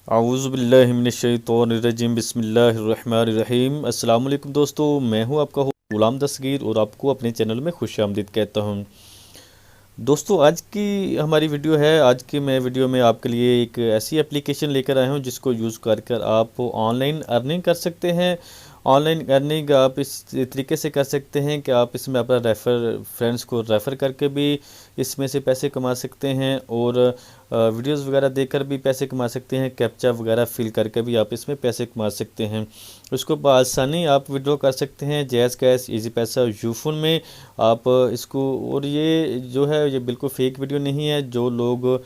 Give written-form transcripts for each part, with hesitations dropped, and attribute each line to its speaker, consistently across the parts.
Speaker 1: आऊज़ुबिल्लाहिमिनश्शैतानिर्रजीम बिस्मिल्लाहिर्रहमानिर्रहीम। अस्सलाम वालेकुम दोस्तों, मैं हूं आपका गुलाम दस्तगीर और आपको अपने चैनल में खुशामदीद कहता हूं। दोस्तों, आज की हमारी वीडियो है। आज की मैं वीडियो में आपके लिए एक ऐसी एप्लीकेशन लेकर आया हूं जिसको यूज़ कर आप ऑनलाइन अर्निंग कर सकते हैं। ऑनलाइन अर्निंग आप इस तरीके से कर सकते हैं कि आप इसमें अपना फ्रेंड्स को रेफ़र करके भी इसमें से पैसे कमा सकते हैं और वीडियोस वगैरह देखकर भी पैसे कमा सकते हैं। कैप्चा वगैरह फिल करके भी आप इसमें पैसे कमा सकते हैं। उसको बआसानी आप विड्रॉ कर सकते हैं जैज़ कैश, इजी पैसा, यूफोन में आप इसको। और ये जो है ये बिल्कुल फेक वीडियो नहीं है। जो लोग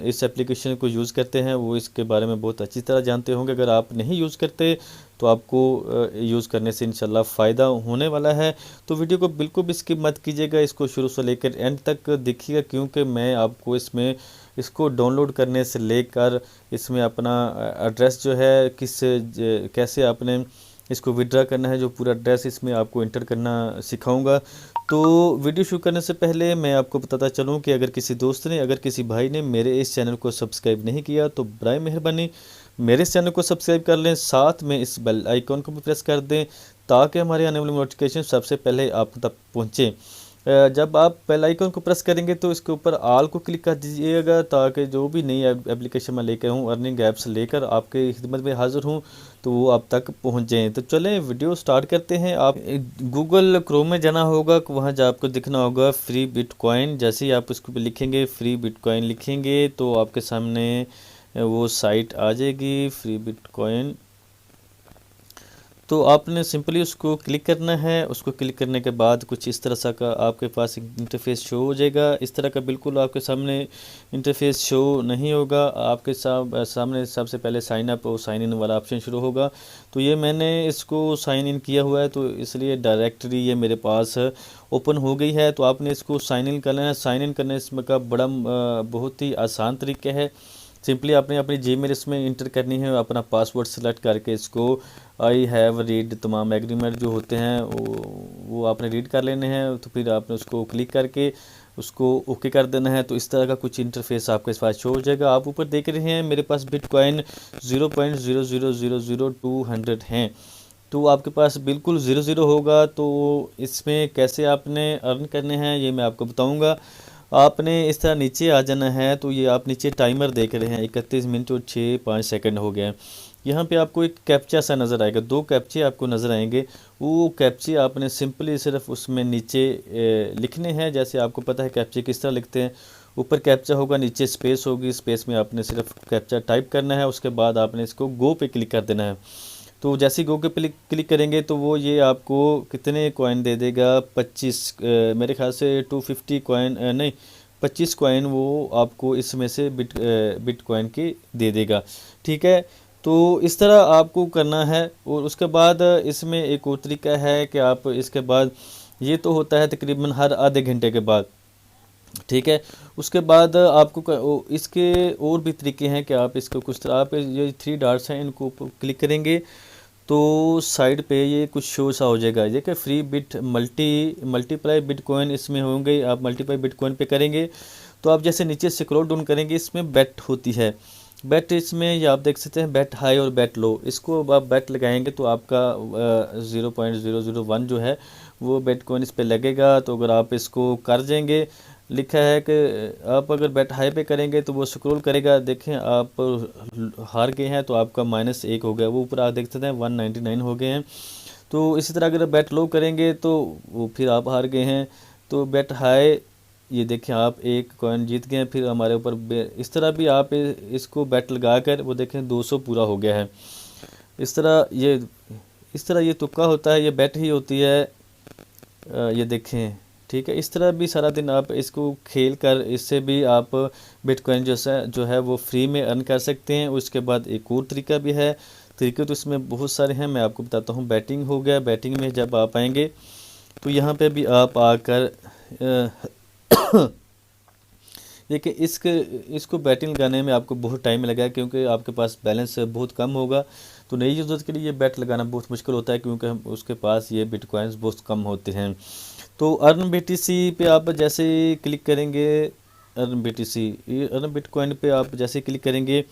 Speaker 1: इस एप्लीकेशन को यूज़ करते हैं वो इसके बारे में बहुत अच्छी तरह जानते होंगे। अगर आप नहीं यूज़ करते तो आपको यूज़ करने से इंशाल्लाह फ़ायदा होने वाला है। तो वीडियो को बिल्कुल भी स्किप मत कीजिएगा, इसको शुरू से लेकर एंड तक देखिएगा, क्योंकि मैं आपको इसको डाउनलोड करने से लेकर इसमें अपना एड्रेस जो है कैसे आपने इसको विड्रा करना है, जो पूरा एड्रेस इसमें आपको इंटर करना सिखाऊंगा। तो वीडियो शुरू करने से पहले मैं आपको बताता चलूं कि अगर किसी दोस्त ने, अगर किसी भाई ने मेरे इस चैनल को सब्सक्राइब नहीं किया तो बराए मेहरबानी मेरे इस चैनल को सब्सक्राइब कर लें, साथ में इस बेल आइकॉन को भी प्रेस कर दें ताकि हमारे आने वाली नोटिफिकेशन सबसे पहले आप तक पहुँचे। जब आप बेल आइकन को प्रेस करेंगे तो इसके ऊपर ऑल को क्लिक कर दीजिएगा ताकि जो भी नई एप्लीकेशन मैं लेकर हूँ, अर्निंग ऐप्स लेकर आपके खिदमत में हाज़िर हूँ, तो वो आप तक पहुँच जाएँ। तो चलें वीडियो स्टार्ट करते हैं। आप गूगल क्रोम में जाना होगा, वहाँ जा आपको दिखना होगा फ्री बिटकॉइन। जैसे ही आप उसको लिखेंगे, फ्री बिटकॉइन लिखेंगे तो आपके सामने वो साइट आ जाएगी फ्री बिटकॉइन। तो आपने सिंपली उसको क्लिक करना है। उसको क्लिक करने के बाद कुछ इस तरह सा का आपके पास इंटरफेस शो हो जाएगा। इस तरह का बिल्कुल आपके सामने इंटरफेस शो नहीं होगा। आपके सामने सबसे पहले साइन अप और साइन इन वाला ऑप्शन शुरू होगा। तो ये मैंने इसको साइन इन किया हुआ है तो इसलिए डायरेक्टरी ये मेरे पास ओपन हो गई है। तो आपने इसको साइन इन करना है। साइन इन करने इसमें का बड़ा बहुत ही आसान तरीका है। सिंपली आपने अपनी जीमेल इसमें इंटर करनी है, अपना पासवर्ड सेलेक्ट करके इसको आई हैव रीड तमाम एग्रीमेंट जो होते हैं वो आपने रीड कर लेने हैं। तो फिर आपने उसको क्लिक करके उसको ओके कर देना है। तो इस तरह का कुछ इंटरफेस आपके पास शो हो जाएगा। आप ऊपर देख रहे हैं मेरे पास बिटकॉइन 0.0000200 हैं। तो आपके पास बिल्कुल 00 होगा। तो इसमें कैसे आपने अर्न करने हैं ये मैं आपको बताऊँगा। आपने इस तरह नीचे आ जाना है। तो ये आप नीचे टाइमर देख रहे हैं 31 मिनट और 5 सेकंड हो गए। यहाँ पे आपको एक कैप्चा सा नज़र आएगा, 2 कैप्चे आपको नज़र आएंगे। वो कैप्चे आपने सिंपली सिर्फ उसमें नीचे लिखने हैं। जैसे आपको पता है कैप्चे किस तरह लिखते हैं। ऊपर कैप्चा होगा, नीचे स्पेस होगी, स्पेस में आपने सिर्फ कैप्चा टाइप करना है। उसके बाद आपने इसको गो पे क्लिक कर देना है। तो जैसे ही गो के क्लिक करेंगे तो वो ये आपको कितने कॉइन दे देगा, 25 मेरे ख्याल से 250 कॉइन नहीं 25 कॉइन वो आपको इसमें से बिटकॉइन की दे देगा। ठीक है, तो इस तरह आपको करना है। और उसके बाद इसमें एक और तरीका है कि आप इसके बाद, ये तो होता है तकरीबन हर आधे घंटे के बाद। ठीक है, उसके बाद आपको इसके और भी तरीके हैं कि आप इसको कुछ तरह आप ये 3 डॉट्स हैं इनको क्लिक करेंगे तो साइड पे ये कुछ शो सा हो जाएगा। ये कि फ्री मल्टीप्लाई बिटकॉइन इसमें होंगे। आप मल्टीप्लाई बिटकॉइन पे करेंगे तो आप जैसे नीचे स्क्रॉल डाउन करेंगे इसमें बेट होती है। बेट इसमें ये आप देख सकते हैं बेट हाई और बेट लो। इसको आप बेट लगाएंगे तो आपका 0.001 जो है वो बिटकॉइन इस पे लगेगा। तो अगर आप इसको कर देंगे, लिखा है कि आप अगर बेट हाई पे करेंगे तो वो स्क्रॉल करेगा। देखें आप हार गए हैं तो आपका -1 हो गया। वो ऊपर आप देख सकते हैं 199 हो गए हैं। तो इसी तरह अगर बेट लो करेंगे तो वो फिर आप हार गए हैं। तो बेट हाई, ये देखें आप 1 कॉइन जीत गए हैं। फिर हमारे ऊपर इस तरह भी आप इसको बेट लगा कर वो देखें 200 पूरा हो गया है। इस तरह ये तुक्का होता है, ये बेट ही होती है। ये देखें, ठीक है। इस तरह भी सारा दिन आप इसको खेल कर इससे भी आप बिटकॉइन जो है वो फ्री में अर्न कर सकते हैं। उसके बाद एक और तरीका भी है। तरीके तो इसमें बहुत सारे हैं, मैं आपको बताता हूँ। बैटिंग हो गया, बैटिंग में जब आप आएंगे तो यहाँ पे भी आप आकर देखिए इसको बैटिंग लगाने में आपको बहुत टाइम लगेगा क्योंकि आपके पास बैलेंस बहुत कम होगा। तो नई यूज़र के लिए ये बैट लगाना बहुत मुश्किल होता है क्योंकि उसके पास ये बिटकॉइंस बहुत कम होते हैं। तो अर्न BTC पे आप जैसे क्लिक करेंगे, अर्न BTC अर्न बिटकॉइन पे आप जैसे क्लिक करेंगे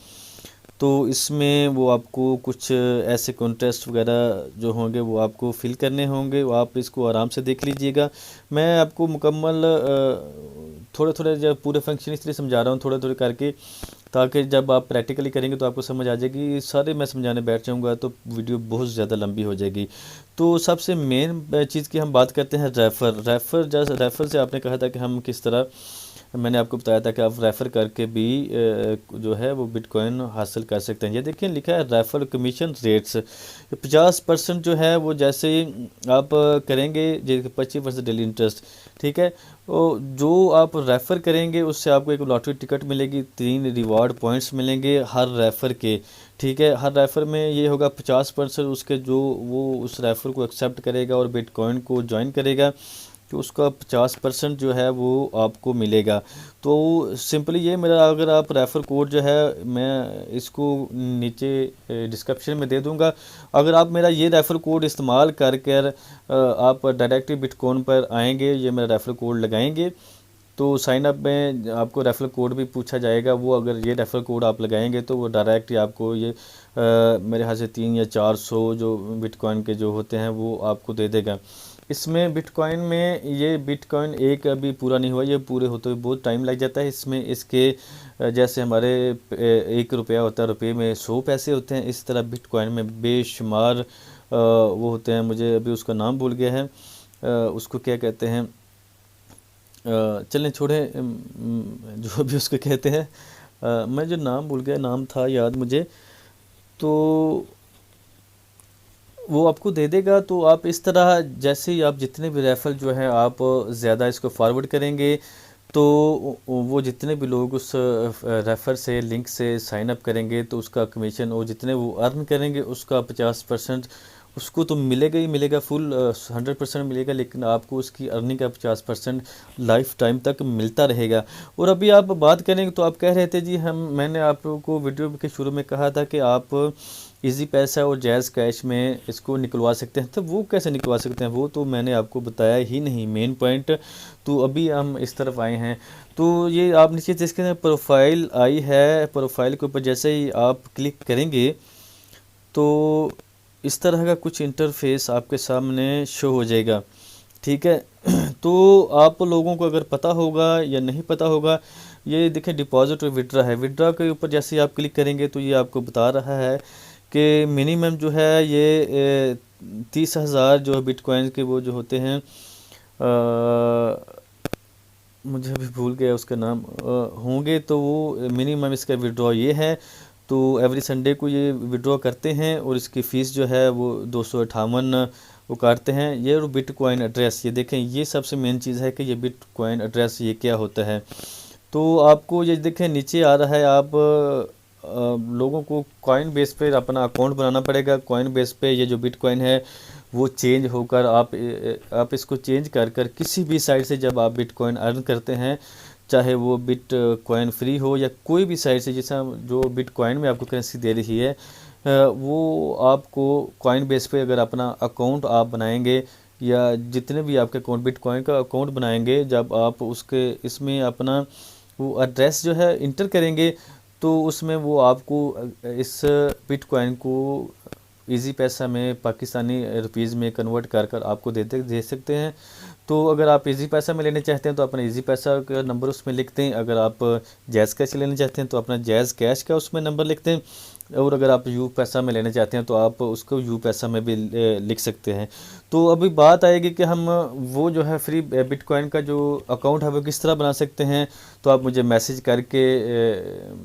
Speaker 1: तो इसमें वो आपको कुछ ऐसे कॉन्टेस्ट वगैरह जो होंगे वो आपको फिल करने होंगे, वो आप इसको आराम से देख लीजिएगा। मैं आपको मुकम्मल थोड़े थोड़े जब पूरे फंक्शन इसलिए समझा रहा हूँ थोड़े थोड़े करके, ताकि जब आप प्रैक्टिकली करेंगे तो आपको समझ आ जाएगी। सारे मैं समझाने बैठ जाऊँगा तो वीडियो बहुत ज़्यादा लंबी हो जाएगी। तो सबसे मेन चीज़ की हम बात करते हैं रेफ़र से आपने कहा था कि हम किस तरह, मैंने आपको बताया था कि आप रेफ़र करके भी जो है वो बिटकॉइन हासिल कर सकते हैं। ये देखिए लिखा है रेफ़र कमीशन रेट्स 50% जो है वो जैसे ही आप करेंगे, जैसे 25% डेली इंटरेस्ट, ठीक है। तो जो आप रेफ़र करेंगे उससे आपको एक लॉटरी टिकट मिलेगी, 3 रिवॉर्ड पॉइंट्स मिलेंगे हर रेफ़र के, ठीक है। हर रेफ़र में ये होगा 50% उसके, जो वो उस रेफ़र को एक्सेप्ट करेगा और बिटकॉइन को ज्वाइन करेगा तो उसका 50% जो है वो आपको मिलेगा। तो सिंपली ये मेरा, अगर आप रेफ़र कोड जो है मैं इसको नीचे डिस्क्रिप्शन में दे दूंगा, अगर आप मेरा ये रेफ़र कोड इस्तेमाल कर आप डायरेक्टली बिटकॉइन पर आएंगे, ये मेरा रेफ़र कोड लगाएंगे तो साइन अप में आपको रेफ़रल कोड भी पूछा जाएगा। वो अगर ये रेफ़रल कोड आप लगाएंगे तो वो डायरेक्ट ही आपको ये मेरे ख्याल से 300 या 400 जो बिटकॉइन के जो होते हैं वो आपको दे देगा। इसमें बिटकॉइन में ये बिटकॉइन एक अभी पूरा नहीं हुआ, ये पूरे होते हुए बहुत टाइम लग जाता है। इसमें इसके जैसे हमारे 1 रुपया होता है, रुपये में 100 पैसे होते हैं, इस तरह बिटकॉइन में बेशुमार वो होते हैं। मुझे अभी उसका नाम भूल गया है, उसको क्या कहते हैं, चलें छोड़ें, जो भी उसको कहते हैं, मैं जो नाम भूल गया, नाम था याद मुझे, तो वो आपको दे देगा। तो आप इस तरह जैसे ही आप जितने भी रेफर जो है आप ज़्यादा इसको फॉरवर्ड करेंगे तो वो जितने भी लोग उस रेफ़र से लिंक से साइन अप करेंगे तो उसका कमीशन, और जितने वो अर्न करेंगे उसका 50% उसको तो मिलेगा ही मिलेगा, फुल 100% मिलेगा, लेकिन आपको उसकी अर्निंग का 50% लाइफ टाइम तक मिलता रहेगा। और अभी आप बात करेंगे तो आप कह रहे थे जी, मैंने आपको वीडियो के शुरू में कहा था कि आप इजी पैसा और जैज़ कैश में इसको निकलवा सकते हैं, तो वो कैसे निकलवा सकते हैं वो तो मैंने आपको बताया ही नहीं मेन पॉइंट। तो अभी हम इस तरफ आए हैं, तो ये आप नीचे देखते हैं प्रोफाइल आई है, प्रोफाइल के ऊपर जैसे ही आप क्लिक करेंगे तो इस तरह का कुछ इंटरफेस आपके सामने शो हो जाएगा, ठीक है। तो आप लोगों को अगर पता होगा या नहीं पता होगा, ये देखें डिपॉजिट और विड्रा है। विड्रा के ऊपर जैसे ही आप क्लिक करेंगे तो ये आपको बता रहा है कि मिनिमम जो है ये 30,000 जो बिटकॉइन के वो जो होते हैं, मुझे अभी भूल गया उसका नाम, होंगे, तो वो मिनिमम इसका विड्रॉ ये है। तो एवरी संडे को ये विड्रॉ करते हैं और इसकी फ़ीस जो है वो 258 वो काटते हैं। ये और बिटकॉइन एड्रेस, ये देखें, ये सबसे मेन चीज़ है कि ये बिटकॉइन एड्रेस ये क्या होता है। तो आपको ये देखें नीचे आ रहा है, आप लोगों को कॉइन बेस पे अपना अकाउंट बनाना पड़ेगा। कॉइन बेस पे ये जो बिटकॉइन है वो चेंज होकर आप इसको चेंज कर कर किसी भी साइट से जब आप बिटकॉइन अर्न करते हैं, चाहे वो बिटकॉइन फ्री हो या कोई भी साइट से, जैसा जो बिटकॉइन में आपको करेंसी दे रही है, वो आपको कॉइन बेस पे अगर अपना अकाउंट आप बनाएंगे या जितने भी आपके अकाउंट बिटकॉइन का अकाउंट बनाएंगे, जब आप उसके इसमें अपना वो एड्रेस जो है इंटर करेंगे तो उसमें वो आपको इस बिटकॉइन को इजी पैसा में पाकिस्तानी रुपीज़ में कन्वर्ट कर कर आपको दे सकते हैं। तो अगर आप इजी पैसा में लेने चाहते हैं तो अपना इजी पैसा का नंबर उसमें लिखते हैं, अगर आप जैज़ कैश लेना चाहते हैं तो अपना जैज़ कैश का उसमें नंबर लिखते हैं, और अगर आप यू पैसा में लेना चाहते हैं तो आप उसको यू पैसा में भी लिख सकते हैं। तो अभी बात आएगी कि हम वो जो है फ्री बिटकॉइन का जो अकाउंट है वो किस तरह बना सकते हैं। तो आप मुझे मैसेज करके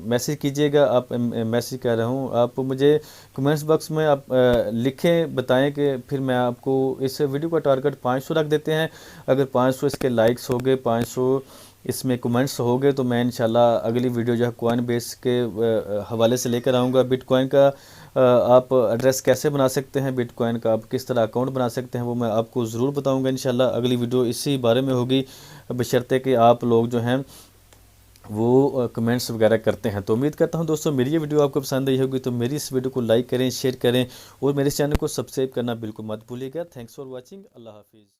Speaker 1: मैसेज कीजिएगा, आप मैसेज कर रहा हूँ, आप मुझे कमेंट्स बॉक्स में आप लिखें, बताएं कि फिर मैं आपको इस वीडियो का टारगेट 500 रख देते हैं। अगर 500 इसके लाइक्स हो गए, 500 इसमें कमेंट्स हो गए तो मैं इंशाल्लाह अगली वीडियो जो है कॉइन बेस के हवाले से लेकर आऊँगा। बिटकॉइन का आप एड्रेस कैसे बना सकते हैं, बिटकॉइन का आप किस तरह अकाउंट बना सकते हैं, वो मैं आपको ज़रूर बताऊँगा इंशाल्लाह। अगली वीडियो इसी बारे में होगी, बशर्ते कि आप लोग जो हैं वो कमेंट्स वगैरह करते हैं। तो उम्मीद करता हूं दोस्तों मेरी ये वीडियो आपको पसंद आई होगी, तो मेरी इस वीडियो को लाइक करें, शेयर करें और मेरे चैनल को सब्सक्राइब करना बिल्कुल मत भूलिएगा। Thanks for watching. अल्लाह हाफिज़।